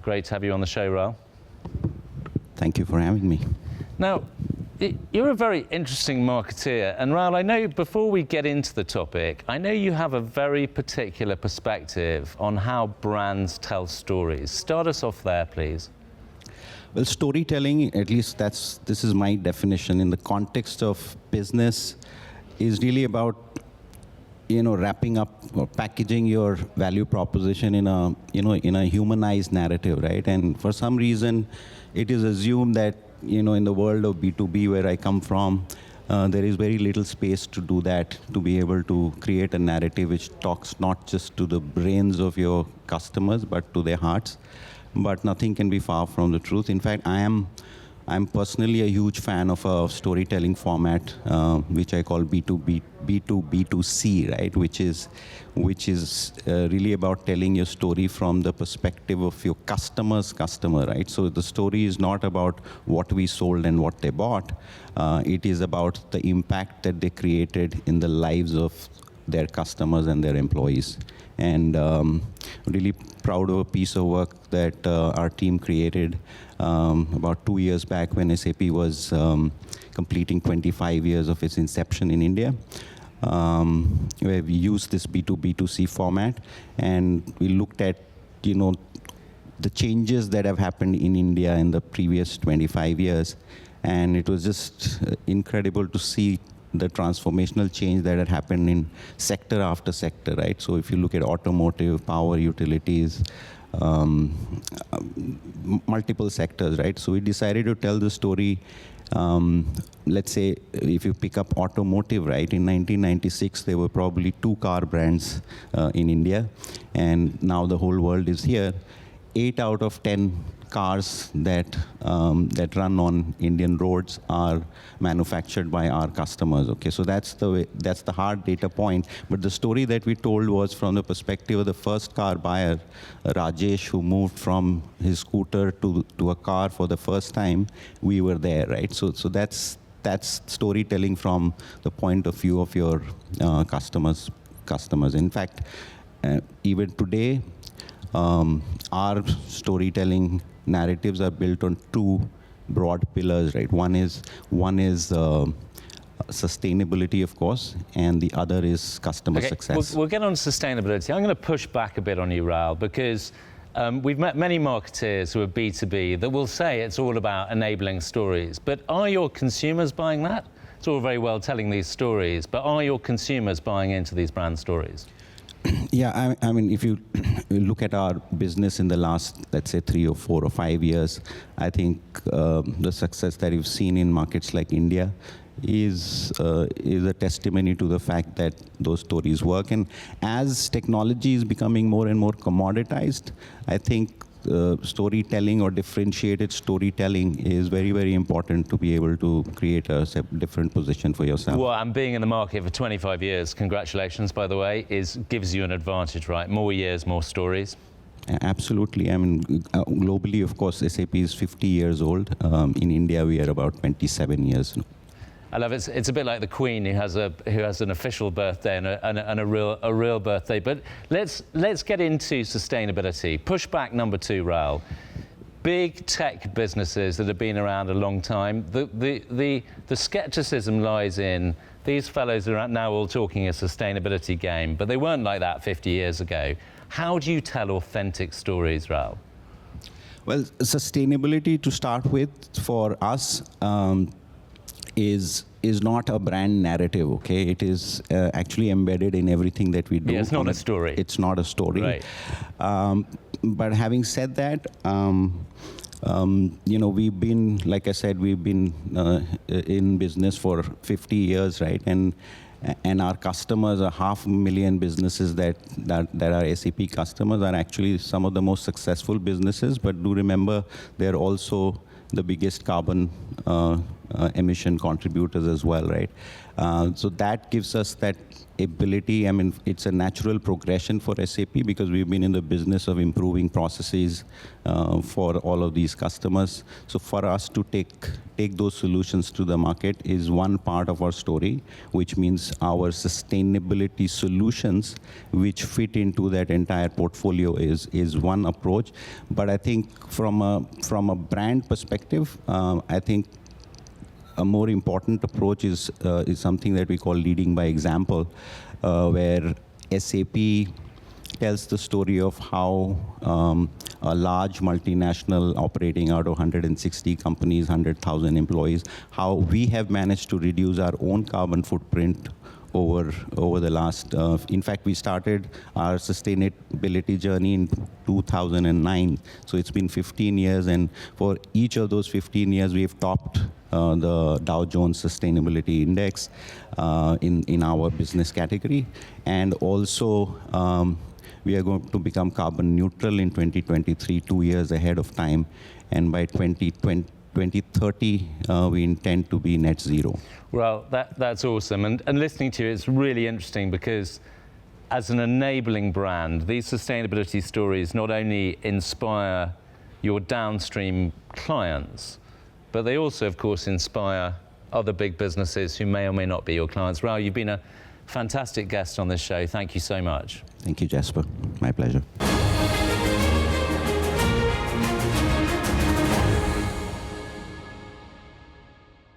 Great to have you on the show, Rahul. Thank you for having me. Now, you're a very interesting marketeer, and Rahul, I know before we get into the topic, I know you have a very particular perspective on how brands tell stories. Start us off there, please. Well, storytelling, at least this is my definition in the context of business, is really about wrapping up or packaging your value proposition in a humanized narrative, right? And for some reason, it is assumed that in the world of B2B where I come from, there is very little space to do that, to be able to create a narrative which talks not just to the brains of your customers, but to their hearts. But nothing can be far from the truth. In fact, I'm personally a huge fan of a storytelling format, which I call B2B2C, right? Which is really about telling your story from the perspective of your customer's customer, right? So the story is not about what we sold and what they bought. It is about the impact that they created in the lives of their customers and their employees. And really proud of a piece of work that our team created about 2 years back when SAP was completing 25 years of its inception in India, where we used this B2B2C format, and we looked at the changes that have happened in India in the previous 25 years, and it was just incredible to see the transformational change that had happened in sector after sector, right? So if you look at automotive, power utilities, multiple sectors, right? So we decided to tell the story. Let's say if you pick up automotive, right? In 1996, there were probably 2 car brands in India, and now the whole world is here. 8 out of 10 cars that run on Indian roads are manufactured by our customers. Okay, so that's the hard data point. But the story that we told was from the perspective of the first car buyer, Rajesh, who moved from his scooter to a car for the first time. We were there, right? So that's storytelling from the point of view of your customers. In fact, even today, our storytelling narratives are built on 2 broad pillars, right? One is sustainability, of course, and the other is customer success. We'll get on sustainability. I'm going to push back a bit on you, Rahul, because we've met many marketeers who are B2B that will say it's all about enabling stories. But are your consumers buying that? It's all very well telling these stories, but are your consumers buying into these brand stories? Yeah, I mean, if you look at our business in the last, let's say, 3 or 4 or 5 years, I think the success that you've seen in markets like India is a testimony to the fact that those stories work. And as technology is becoming more and more commoditized, I think storytelling or differentiated storytelling is very, very important to be able to create a different position for yourself. Well, and being in the market for 25 years, congratulations, by the way, gives you an advantage, right? More years, more stories. Absolutely. I mean, globally, of course, SAP is 50 years old. In India, we are about 27 years. I love it. It's a bit like the Queen, who has an official birthday and a real birthday. But let's get into sustainability. Pushback number 2, Rahul. Big tech businesses that have been around a long time. The skepticism lies in these fellows are now all talking a sustainability game, but they weren't like that 50 years ago. How do you tell authentic stories, Rahul? Well, sustainability, to start with, for us, is not a brand narrative, okay? It is actually embedded in everything that we do. Yeah, it's not a story. It's not a story. Right. But having said that, we've been, like I said, we've been in business for 50 years, right? And our customers are 500,000 businesses that are SAP customers are actually some of the most successful businesses. But do remember, they're also the biggest carbon emission contributors as well, right? So that gives us that ability. I mean, it's a natural progression for SAP because we've been in the business of improving processes for all of these customers. So for us to take those solutions to the market is one part of our story, which means our sustainability solutions, which fit into that entire portfolio, is one approach. But I think from a brand perspective, I think a more important approach is something that we call leading by example, where SAP tells the story of how a large multinational operating out of 160 companies, 100,000 employees, how we have managed to reduce our own carbon footprint over the last, in fact, we started our sustainability journey in 2009. So it's been 15 years, and for each of those 15 years, we've topped the Dow Jones Sustainability Index in our business category. And also, we are going to become carbon neutral in 2023, 2 years ahead of time. And by 2030, we intend to be net zero. Well, that's awesome. And listening to you, it's really interesting because as an enabling brand, these sustainability stories not only inspire your downstream clients, but they also, of course, inspire other big businesses who may or may not be your clients. Rahul, you've been a fantastic guest on this show. Thank you so much. Thank you, Jasper. My pleasure.